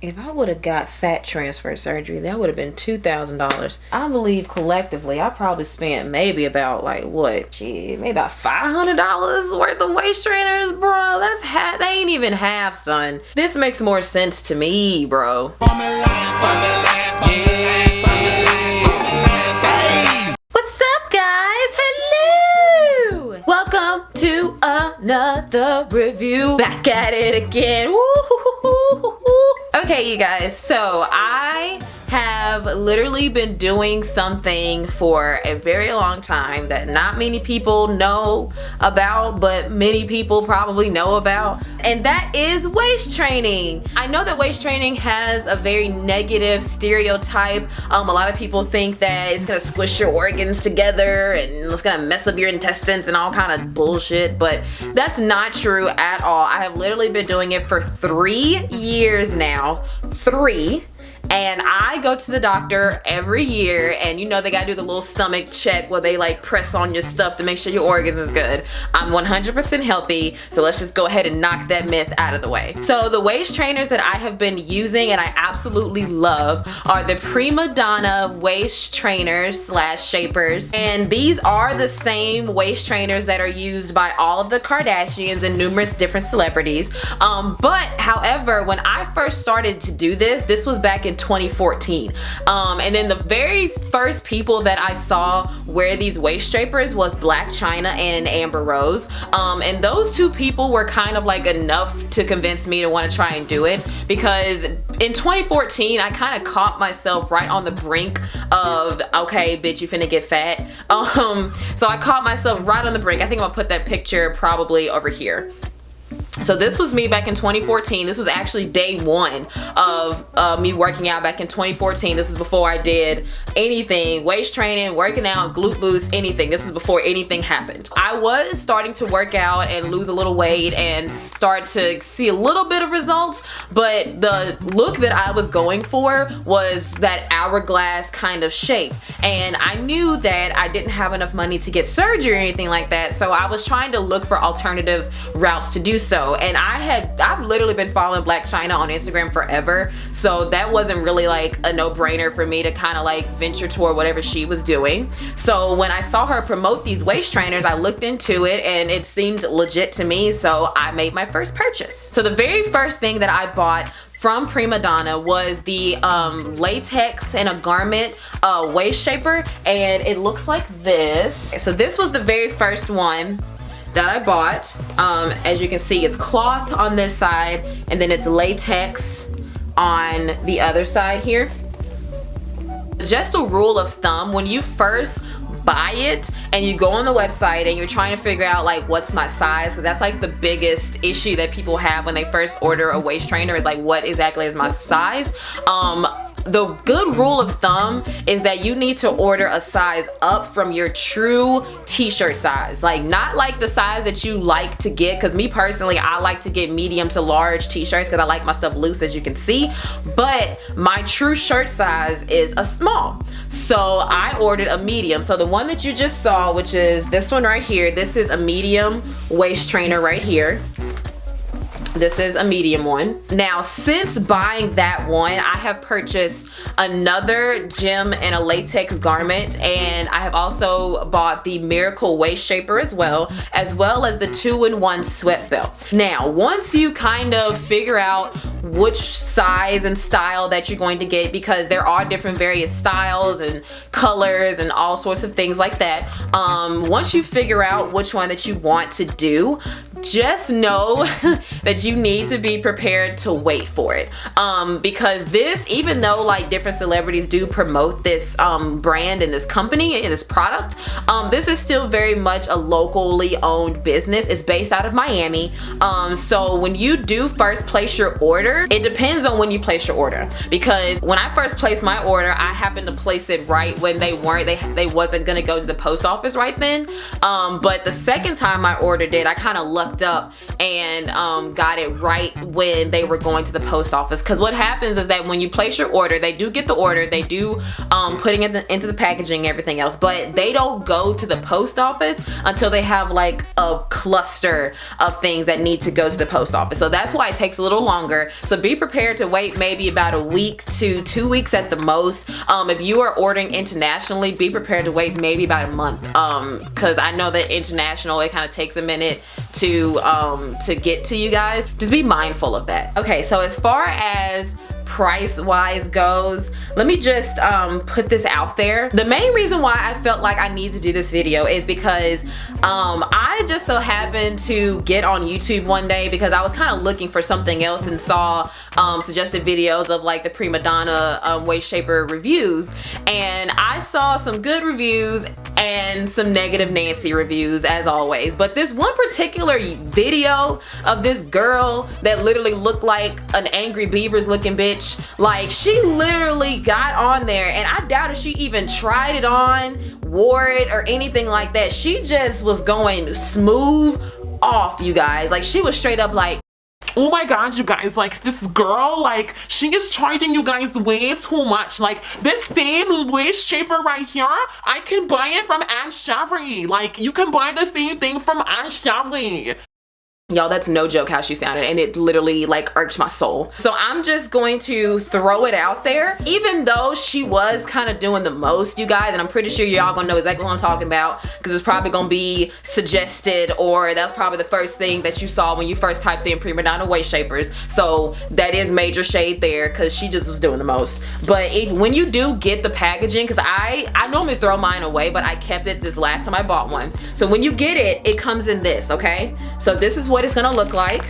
If I would have got fat transfer surgery, that would have been $2,000. I believe collectively I probably spent maybe about like what? Gee, maybe about $500 worth of waist trainers, bro. That's they ain't even half, son. This makes more sense to me, bro. What's up, guys? Hello! Welcome to another review. Back at it again. Woo-hoo-hoo-hoo-hoo. Okay, you guys, so I have literally been doing something for a very long time that not many people know about, but many people probably know about, and that is waist training. I know that waist training has a very negative stereotype. A lot of people think that it's gonna squish your organs together and it's gonna mess up your intestines and all kind of bullshit, but that's not true at all. I have literally been doing it for 3 years now. 3. And I go to the doctor every year, and you know they gotta do the little stomach check where they like press on your stuff to make sure your organs is good. I'm 100% healthy, so let's just go ahead and knock that myth out of the way. So the waist trainers that I have been using and I absolutely love are the Premadonna waist trainers / shapers. And these are the same waist trainers that are used by all of the Kardashians and numerous different celebrities. But however, when I first started to do this was back in 2014. And then the very first people that I saw wear these waist shapers was Black China and Amber Rose. And those two people were kind of like enough to convince me to want to try and do it, because in 2014 I kind of caught myself right on the brink of, okay, bitch, you finna get fat. So I caught myself right on the brink. I think I'm gonna put that picture probably over here. So this was me back in 2014. This was actually day one of me working out back in 2014. This is before I did anything, waist training, working out, glute boost, anything. This is before anything happened. I was starting to work out and lose a little weight and start to see a little bit of results, but the look that I was going for was that hourglass kind of shape. And I knew that I didn't have enough money to get surgery or anything like that, so I was trying to look for alternative routes to do so. And I've literally been following Black China on Instagram forever, so that wasn't really like a no-brainer for me to kind of like venture toward whatever she was doing. So when I saw her promote these waist trainers, I looked into it and it seemed legit to me, so I made my first purchase. So the very first thing that I bought from Premadonna was the latex and a garment waist shaper, and it looks like this. So this was the very first one that I bought. As you can see, it's cloth on this side and then it's latex on the other side here. Just a rule of thumb, when you first buy it and you go on the website and you're trying to figure out like what's my size, because that's like the biggest issue that people have when they first order a waist trainer, is like what exactly is my size. The good rule of thumb is that you need to order a size up from your true t-shirt size. Like not like the size that you like to get, because me personally, I like to get medium to large t-shirts because I like my stuff loose, as you can see, but my true shirt size is a small. So I ordered a medium. So the one that you just saw, which is this one right here, this is a medium waist trainer right here. This is a medium one. Now, since buying that one, I have purchased another gym and a latex garment, and I have also bought the Miracle waist shaper as well as the 2-in-1 sweat belt. Now, once you kind of figure out which size and style that you're going to get, because there are different various styles and colors and all sorts of things like that, once you figure out which one that you want to do, just know that you need to be prepared to wait for it, because this, even though like different celebrities do promote this brand and this company and this product, this is still very much a locally owned business. It's based out of Miami. So when you do first place your order, it depends on when you place your order, because when I first placed my order, I happened to place it right when they wasn't gonna go to the post office right then, but the second time I ordered it, I kind of lucked up and got it right when they were going to the post office. Because what happens is that when you place your order, they do get the order, they do putting it into the packaging and everything else, but they don't go to the post office until they have like a cluster of things that need to go to the post office. So that's why it takes a little longer So be prepared to wait maybe about a week to 2 weeks at the most. If you are ordering internationally, be prepared to wait maybe about a month, because I know that international, it kind of takes a minute to get to you guys. Just be mindful of that. Okay, so as far as price wise goes, let me just put this out there. The main reason why I felt like I need to do this video is because I just so happened to get on YouTube one day because I was kind of looking for something else and saw suggested videos of like the Premadonna waist shaper reviews, and I saw some good reviews and some negative Nancy reviews as always. But this one particular video of this girl that literally looked like an Angry Beavers looking bitch, like she literally got on there, and I doubt if she even tried it on, wore it, or anything like that. She just was going smooth off, you guys. Like she was straight up like, oh my god, you guys, like this girl, like she is charging you guys way too much. Like this same waist shaper right here, I can buy it from Aunt Sherry. Like you can buy the same thing from Aunt Sherry. Y'all, that's no joke how she sounded, and it literally like irked my soul. So I'm just going to throw it out there. Even though she was kind of doing the most, you guys, and I'm pretty sure y'all gonna know exactly what I'm talking about because it's probably gonna be suggested, or that's probably the first thing that you saw when you first typed in Premadonna waist shapers. So that is major shade there because she just was doing the most. But when you do get the packaging, because I normally throw mine away, but I kept it this last time I bought one. So when you get it, it comes in this, okay? So this is what it's gonna look like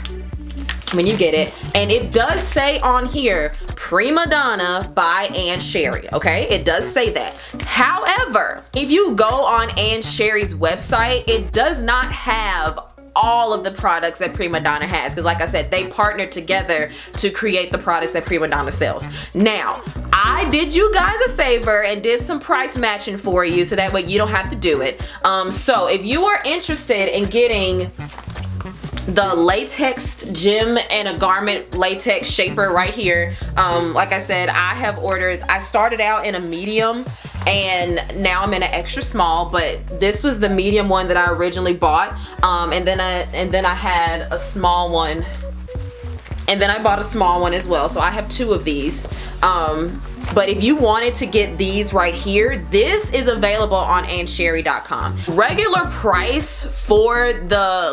when you get it, and it does say on here Premadonna by Ann Sherry, okay? It does say that. However, if you go on Ann Sherry's website, it does not have all of the products that Premadonna has, because like I said, they partnered together to create the products that Premadonna sells. Now, I did you guys a favor and did some price matching for you so that way you don't have to do it. So if you are interested in getting the latex gym and a garment latex shaper right here, like I said, I started out in a medium and now I'm in an extra small, but this was the medium one that I originally bought, and then I had a small one, and then I bought a small one as well, so I have two of these. But if you wanted to get these right here, this is available on AnnSherry.com. Regular price for the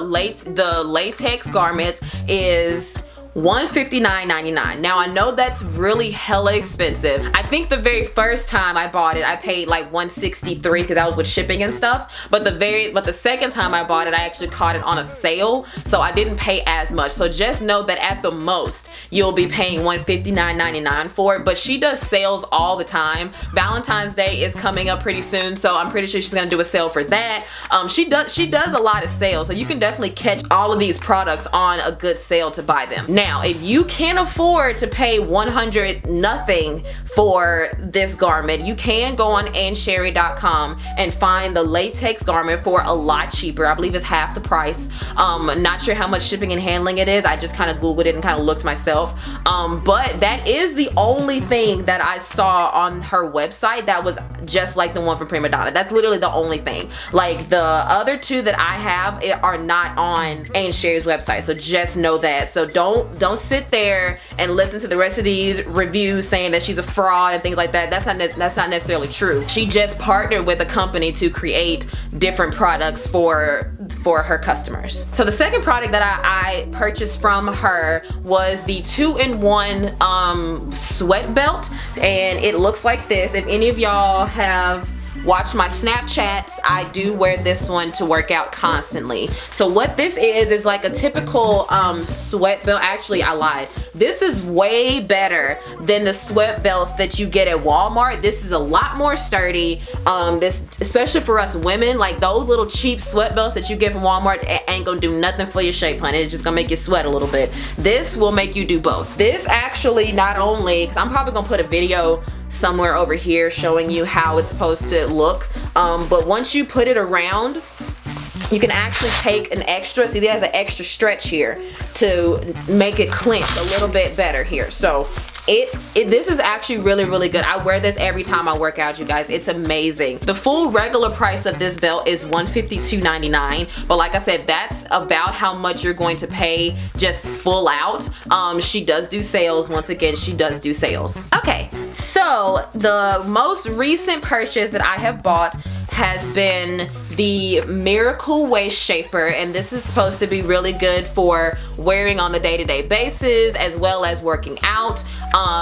latex garments is $159.99. Now I know that's really hella expensive. I think the very first time I bought it, I paid like $163 because I was with shipping and stuff. But the second time I bought it, I actually caught it on a sale, so I didn't pay as much. So just know that at the most you'll be paying $159.99 for it. But she does sales all the time. Valentine's Day is coming up pretty soon, so I'm pretty sure she's gonna do a sale for that. She does a lot of sales, so you can definitely catch all of these products on a good sale to buy them. Now, if you can't afford to pay $100 nothing for this garment, you can go on AnnSherry.com and find the latex garment for a lot cheaper. I believe it's half the price. Not sure how much shipping and handling it is. I just kind of Googled it and kind of looked myself. But that is the only thing that I saw on her website that was just like the one from Premadonna. That's literally the only thing. Like the other two that I have are not on Ann Sherry's website, so just know that. So don't sit there and listen to the rest of these reviews saying that she's a fraud and things like that. That's not necessarily true. She just partnered with a company to create different products for her customers. So the second product that I purchased from her was the 2-in-1 sweat belt, and it looks like this. If any of y'all have watch my Snapchats, I do wear this one to work out constantly. So what this is like a typical sweat belt. Actually, I lied. This is way better than the sweat belts that you get at Walmart. This is a lot more sturdy. This, especially for us women, like those little cheap sweat belts that you get from Walmart ain't gonna do nothing for your shape, honey. It's just gonna make you sweat a little bit. This will make you do both. This actually not only, because I'm probably gonna put a video somewhere over here showing you how it's supposed to look, but once you put it around, you can actually take an extra, see there's an extra stretch here to make it clench a little bit better here. So This is actually really good. I wear this every time I work out, you guys. It's amazing. The full regular price of this belt is $152.99, but like I said, that's about how much you're going to pay just full out. She does do sales. Once again, she does do sales. Okay, so the most recent purchase that I have bought has been the Miracle Waist Shaper, and this is supposed to be really good for wearing on the day-to-day basis as well as working out.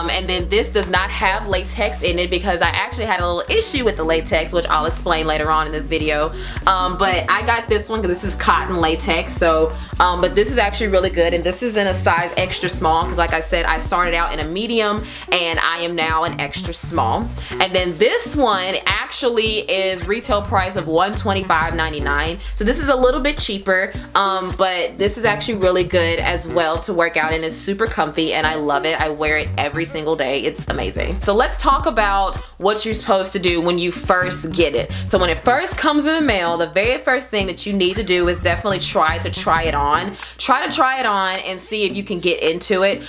And then this does not have latex in it because I actually had a little issue with the latex, which I'll explain later on in this video. But I got this one because this is cotton latex, so but this is actually really good, and this is in a size extra small because like I said, I started out in a medium and I am now an extra small. And then this one actually is retail price of $125.99, so this is a little bit cheaper, but this is actually really good as well to work out, and it's super comfy and I love it. I wear it every single day. It's amazing. So let's talk about what you're supposed to do when you first get it. So when it first comes in the mail, the very first thing that you need to do is definitely try it on. Try to try it on and see if you can get into it.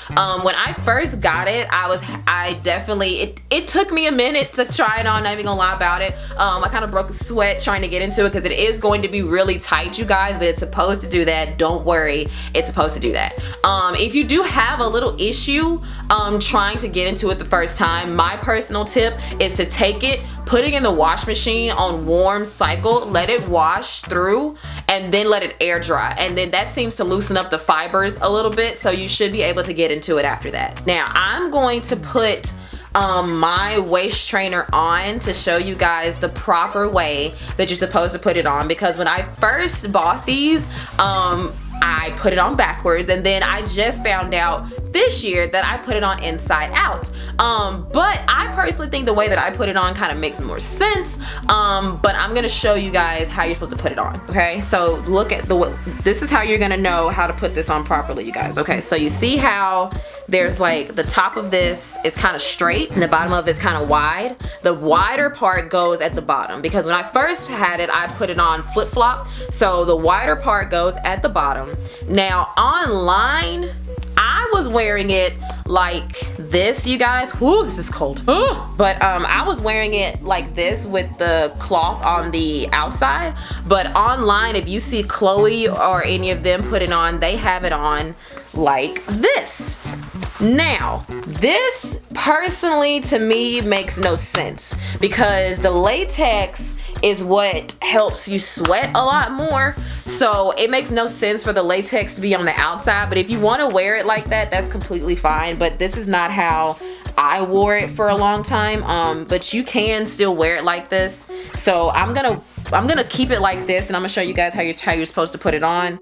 When I first got it, it took me a minute to try it on, not even gonna lie about it. I kind of broke a sweat trying to get into it because it is going to be really tight, you guys, but it's supposed to do that. Don't worry, it's supposed to do that. If you do have a little issue trying to get into it the first time, my personal tip is to take it, put it in the wash machine on warm cycle, let it wash through, and then let it air dry, and then that seems to loosen up the fibers a little bit, so you should be able to get into it after that. Now I'm going to put my waist trainer on to show you guys the proper way that you're supposed to put it on, because when I first bought these, I put it on backwards, and then I just found out this year that I put it on inside out. But I personally think the way that I put it on kind of makes more sense. But I'm gonna show you guys how you're supposed to put it on. Okay, so look at this is how you're gonna know how to put this on properly, you guys. Okay, so you see how there's like the top of this is kind of straight and the bottom of it is kind of wide. The wider part goes at the bottom, because when I first had it, I put it on flip-flop, so the wider part goes at the bottom. Now online, I was wearing it like this, you guys. Whoo, this is cold. But I was wearing it like this with the cloth on the outside. But online, if you see Chloe or any of them put it on, they have it on like this. Now, this personally to me makes no sense, because the latex is what helps you sweat a lot more, so it makes no sense for the latex to be on the outside. But if you want to wear it like that, that's completely fine, but this is not how I wore it for a long time. But you can still wear it like this, so I'm gonna keep it like this, and I'm gonna show you guys how you're supposed to put it on.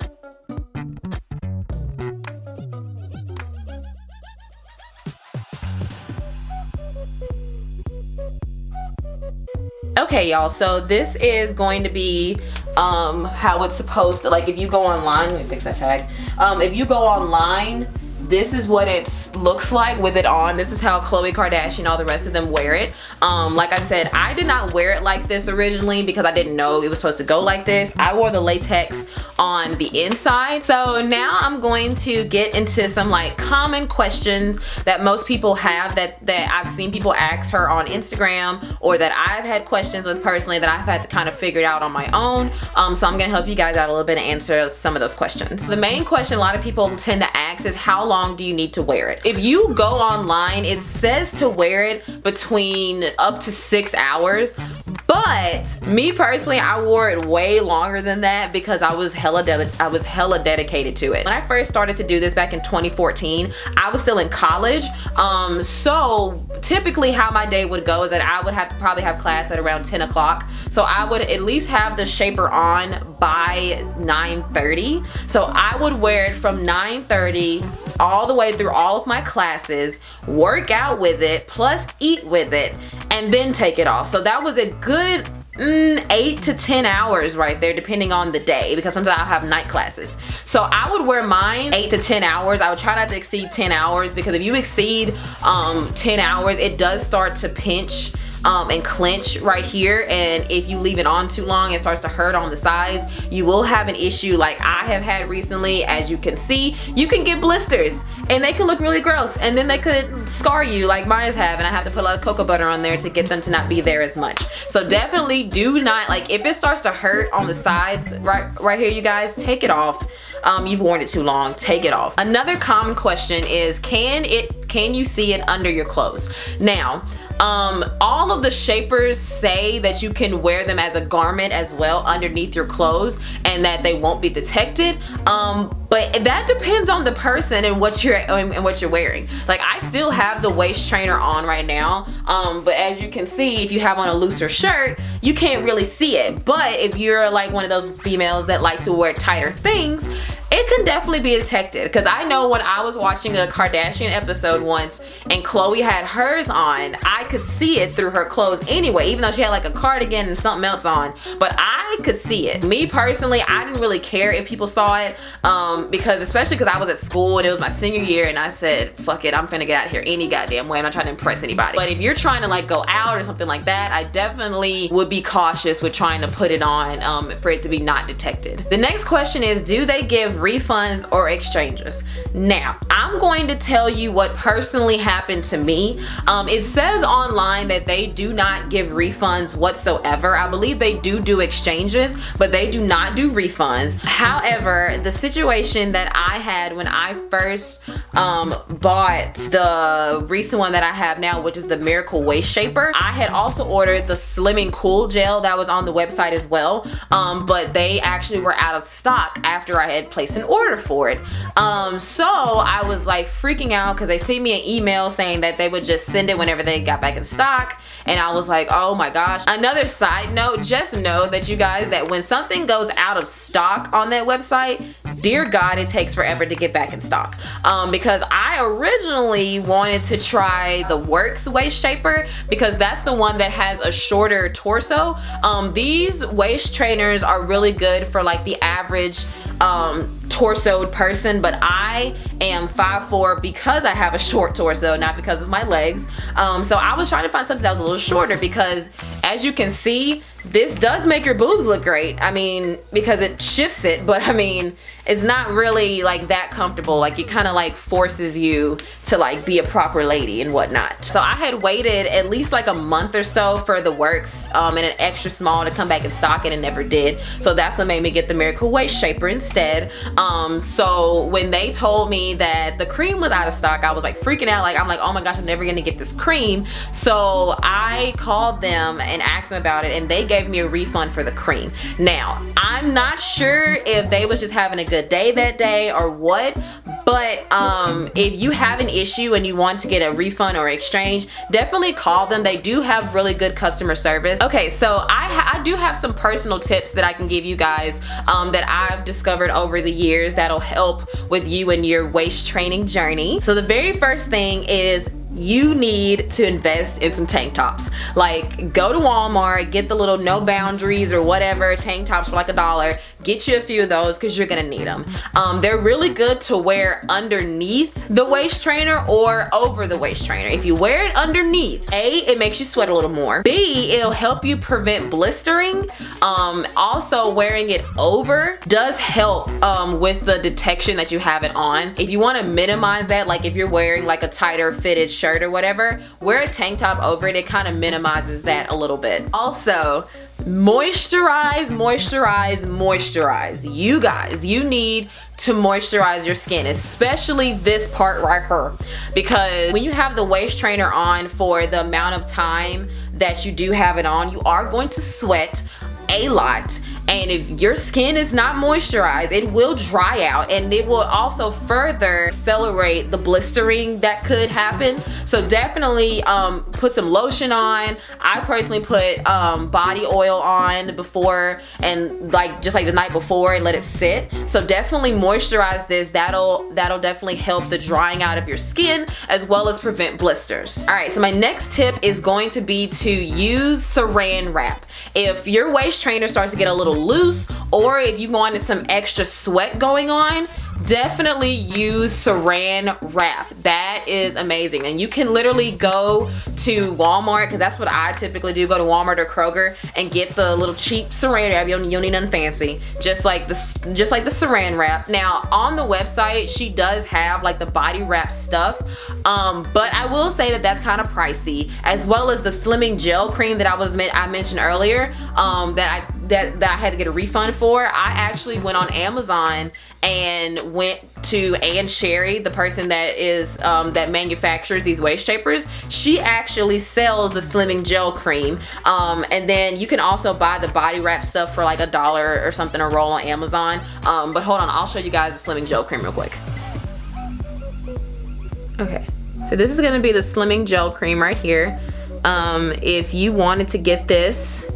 Okay, y'all, so this is going to be how it's supposed to, like, if you go online, let me fix that tag. If you go online, this is what it looks like with it on. This is how Khloe Kardashian, all the rest of them wear it. Like I said, I did not wear it like this originally because I didn't know it was supposed to go like this. I wore the latex on the inside. So now I'm going to get into some like common questions that most people have, that I've seen people ask her on Instagram, or that I've had questions with personally that I've had to kind of figure it out on my own. So I'm gonna help you guys out a little bit and answer some of those questions. The main question a lot of people tend to ask is, how long do you need to wear it? If you go online, it says to wear it between up to 6 hours, but me personally, I wore it way longer than that because I was hella dedicated to it. When I first started to do this back in 2014, I was still in college. So typically how my day would go is that I would probably have class at around 10 o'clock. So I would at least have the shaper on by 9:30. So I would wear it from 9:30 all the way through all of my classes, work out with it, plus eat with it, and then take it off. So that was a good 8 to 10 hours right there, depending on the day, because sometimes I'll have night classes. So I would wear mine 8 to 10 hours. I would try not to exceed 10 hours, because if you exceed 10 hours, it does start to pinch and clench right here, and if you leave it on too long it starts to hurt on the sides. You will have an issue like I have had recently. As you can see, you can get blisters and they can look really gross, and then they could scar you like mine have, and I have to put a lot of cocoa butter on there to get them to not be there as much. So definitely do not, like, if it starts to hurt on the sides right here, you guys, take it off. You've worn it too long, take it off. Another common question is, can you see it under your clothes? Now, all of the shapers say that you can wear them as a garment as well underneath your clothes and that they won't be detected, but that depends on the person and what you're wearing. Like, I still have the waist trainer on right now, but as you can see, if you have on a looser shirt, you can't really see it. But if you're like one of those females that like to wear tighter things, it can definitely be detected. Because I know when I was watching a Kardashian episode once and Khloe had hers on, I could see it through her clothes anyway, even though she had like a cardigan and something else on, but I could see it. Me personally, I didn't really care if people saw it, because especially because I was at school and it was my senior year, and I said, fuck it, I'm finna get out of here any goddamn way. I'm not trying to impress anybody. But if you're trying to like go out or something like that, I definitely would be cautious with trying to put it on for it to be not detected. The next question is, do they give refunds or exchanges? Now, I'm going to tell you what personally happened to me. It says online that they do not give refunds whatsoever. I believe they do exchanges, but they do not do refunds. However, the situation that I had when I first bought the recent one that I have now, which is the Miracle Waist Shaper, I had also ordered the Slimming Cool gel that was on the website as well, but they actually were out of stock after I had placed an order for it. So I was like freaking out because they sent me an email saying that they would just send it whenever they got back in stock, and I was like, oh my gosh. Another side note, just know that you guys, that when something goes out of stock on that website, dear God, it takes forever to get back in stock. Because I originally wanted to try the Works Waist Shaper because that's the one that has a shorter torso. These waist trainers are really good for like the average torsoed person, but I am 5'4" because I have a short torso, not because of my legs. So I was trying to find something that was a little shorter because, as you can see, this does make your boobs look great. I mean, because it shifts it, but I mean, it's not really like that comfortable. Like, it kind of like forces you to like be a proper lady and whatnot. So I had waited at least like a month or so for the Works and an extra small to come back in stock, and it never did. So that's what made me get the Miracle Waist Shaper instead. So when they told me that the cream was out of stock, I was like freaking out. Like, I'm like, oh my gosh, I'm never gonna get this cream. So I called them and asked them about it, and they gave me a refund for the cream. Now, I'm not sure if they was just having a good day that day or what, but if you have an issue and you want to get a refund or exchange, definitely call them. They do have really good customer service. Okay, so I do have some personal tips that I can give you guys that I've discovered over the years that'll help with you and your waist training journey. So the very first thing is, you need to invest in some tank tops. Like, go to Walmart, get the little No Boundaries or whatever tank tops for like $1. Get you a few of those because you're gonna need them. They're really good to wear underneath the waist trainer or over the waist trainer. If you wear it underneath, A, it makes you sweat a little more. B, it'll help you prevent blistering. Also, wearing it over does help with the detection that you have it on. If you want to minimize that, like if you're wearing like a tighter fitted shirt or whatever, wear a tank top over it. It kind of minimizes that a little bit. Also, moisturize. You guys, you need to moisturize your skin, especially this part right here, because when you have the waist trainer on for the amount of time that you do have it on, you are going to sweat a lot, and if your skin is not moisturized, it will dry out, and it will also further accelerate the blistering that could happen. So definitely put some lotion on. I personally put body oil on before, and like just like the night before, and let it sit. So definitely moisturize this. That'll definitely help the drying out of your skin as well as prevent blisters. All right, so my next tip is going to be to use saran wrap. If your waist trainer starts to get a little loose, or if you wanted some extra sweat going on, definitely use saran wrap. That is amazing. And you can literally go to Walmart, because that's what I typically do, go to Walmart or Kroger and get the little cheap saran wrap. You don't need nothing fancy, just like the saran wrap. Now on the website she does have like the body wrap stuff, but I will say that that's kind of pricey, as well as the slimming gel cream that I mentioned earlier, that I had to get a refund for. I actually went on Amazon and went to Ann Sherry, the person that is that manufactures these waist shapers. She actually sells the slimming gel cream, and then you can also buy the body wrap stuff for like $1 or something a roll on Amazon. But hold on, I'll show you guys the slimming gel cream real quick. Okay, so this is gonna be the slimming gel cream right here. If you wanted to get this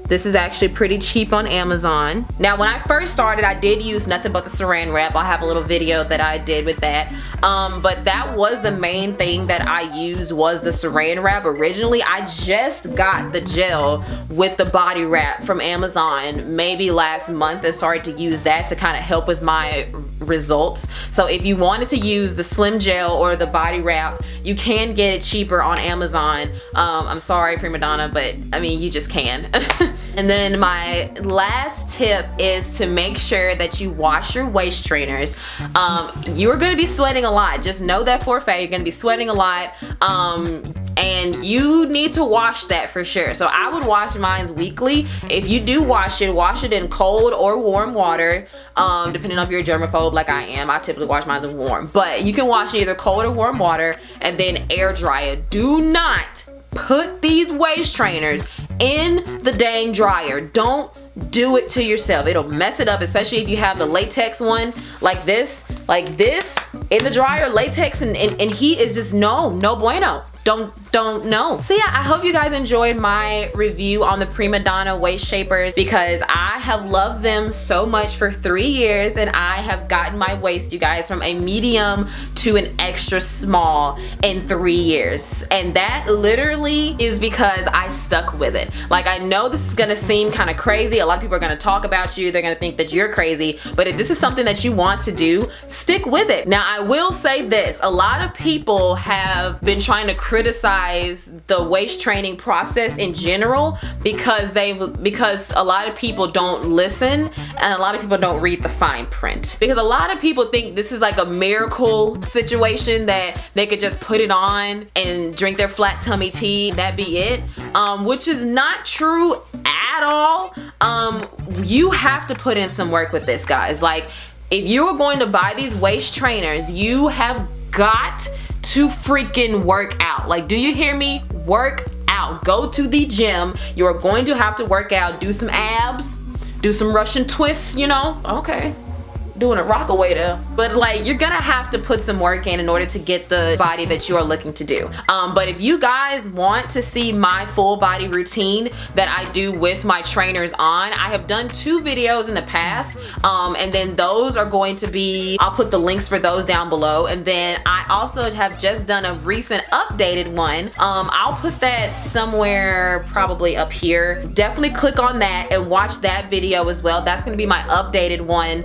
is actually pretty cheap on Amazon. Now when I first started, I did use nothing but the saran wrap. I'll have a little video that I did with that, but that was the main thing that I used, was the saran wrap. Originally I just got the gel with the body wrap from Amazon maybe last month and started to use that to kind of help with my results. So if you wanted to use the slim gel or the body wrap, you can get it cheaper on Amazon. I'm sorry, Premadonna, but I mean, you just can. And then my last tip is to make sure that you wash your waist trainers. You're gonna be sweating a lot. Just know that for a fact, you're gonna be sweating a lot. And you need to wash that for sure. So I would wash mine weekly. If you do wash it in cold or warm water, depending on if you're a germaphobe like I am. I typically wash mine in warm, but you can wash it either cold or warm water and then air dry it. Do not put these waist trainers in the dang dryer. Don't do it to yourself. It'll mess it up, especially if you have the latex one like this in the dryer. Latex and heat is just no bueno. Don't know. So yeah, I hope you guys enjoyed my review on the Premadonna waist shapers, because I have loved them so much for 3 years, and I have gotten my waist, you guys, from a medium to an extra small in 3 years. And that literally is because I stuck with it. Like, I know this is gonna seem kind of crazy. A lot of people are gonna talk about you. They're gonna think that you're crazy. But if this is something that you want to do, stick with it. Now, I will say this. A lot of people have been trying to criticize the waist training process in general because a lot of people don't listen and a lot of people don't read the fine print. Because a lot of people think this is like a miracle situation that they could just put it on and drink their flat tummy tea, that be it, which is not true at all. You have to put in some work with this, guys. Like, if you are going to buy these waist trainers, you have got to freaking work out. Like, do you hear me? Work out. Go to the gym. You're going to have to work out. Do some abs, do some Russian twists, you know? Okay. Doing a rock away there. But like, you're gonna have to put some work in order to get the body that you are looking to do. But if you guys want to see my full body routine that I do with my trainers on, I have done 2 videos in the past, and then those are going to be, I'll put the links for those down below. And then I also have just done a recent updated one. I'll put that somewhere probably up here. Definitely click on that and watch that video as well. That's gonna be my updated one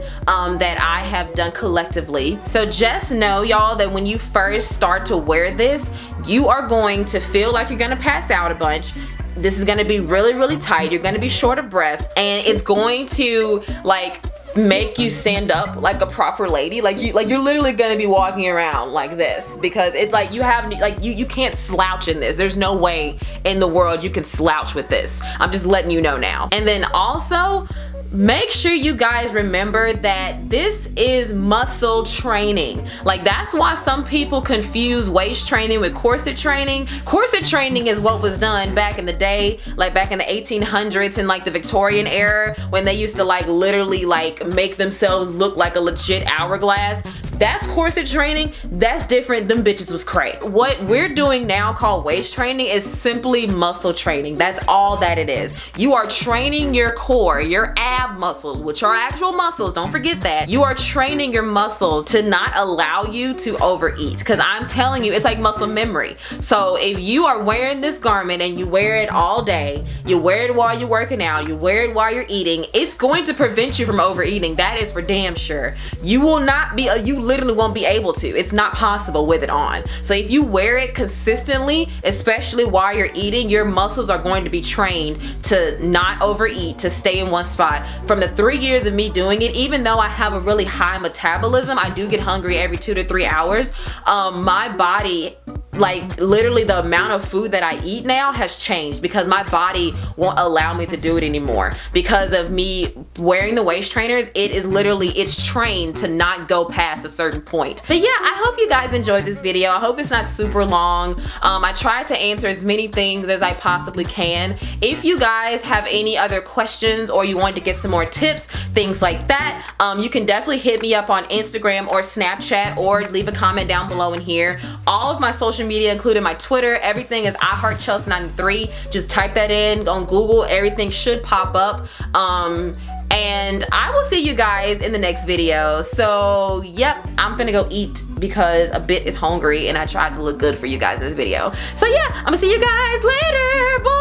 that I have done collectively. So just know, y'all, that when you first start to wear this, you are going to feel like you're gonna pass out a bunch. This is gonna be really, really tight. You're gonna be short of breath, and it's going to like make you stand up like a proper lady. Like you're literally gonna be walking around like this, because it's like you can't slouch in this. There's no way in the world you can slouch with this. I'm just letting you know now. And then also, make sure you guys remember that this is muscle training. Like, that's why some people confuse waist training with corset training. Corset training is what was done back in the day, like back in the 1800s and like the Victorian era, when they used to like literally like make themselves look like a legit hourglass. that's corset training, that's different. Them bitches was cray. What we're doing now called waist training is simply muscle training. That's all that it is. You are training your core, your ab muscles, which are actual muscles, don't forget that. You are training your muscles to not allow you to overeat, because I'm telling you, it's like muscle memory. So if you are wearing this garment and you wear it all day, you wear it while you're working out, you wear it while you're eating, it's going to prevent you from overeating. That is for damn sure. You will not be, you literally won't be able to. It's not possible with it on. So if you wear it consistently, especially while you're eating, your muscles are going to be trained to not overeat, to stay in one spot. From the 3 years of me doing it, even though I have a really high metabolism, I do get hungry every 2 to 3 hours. My body, like literally the amount of food that I eat now has changed because my body won't allow me to do it anymore. Because of me wearing the waist trainers, it is literally, it's trained to not go past a certain point. But yeah, I hope you guys enjoyed this video. I hope it's not super long. I tried to answer as many things as I possibly can. If you guys have any other questions or you want to get some more tips, things like that, you can definitely hit me up on Instagram or Snapchat, or leave a comment down below in here. All of my social media, including my Twitter, everything is iHeartChels93. Just type that in on Google, everything should pop up. And I will see you guys in the next video. So yep, I'm gonna go eat because a bit is hungry and I tried to look good for you guys in this video. So yeah, I'm gonna see you guys later. Bye.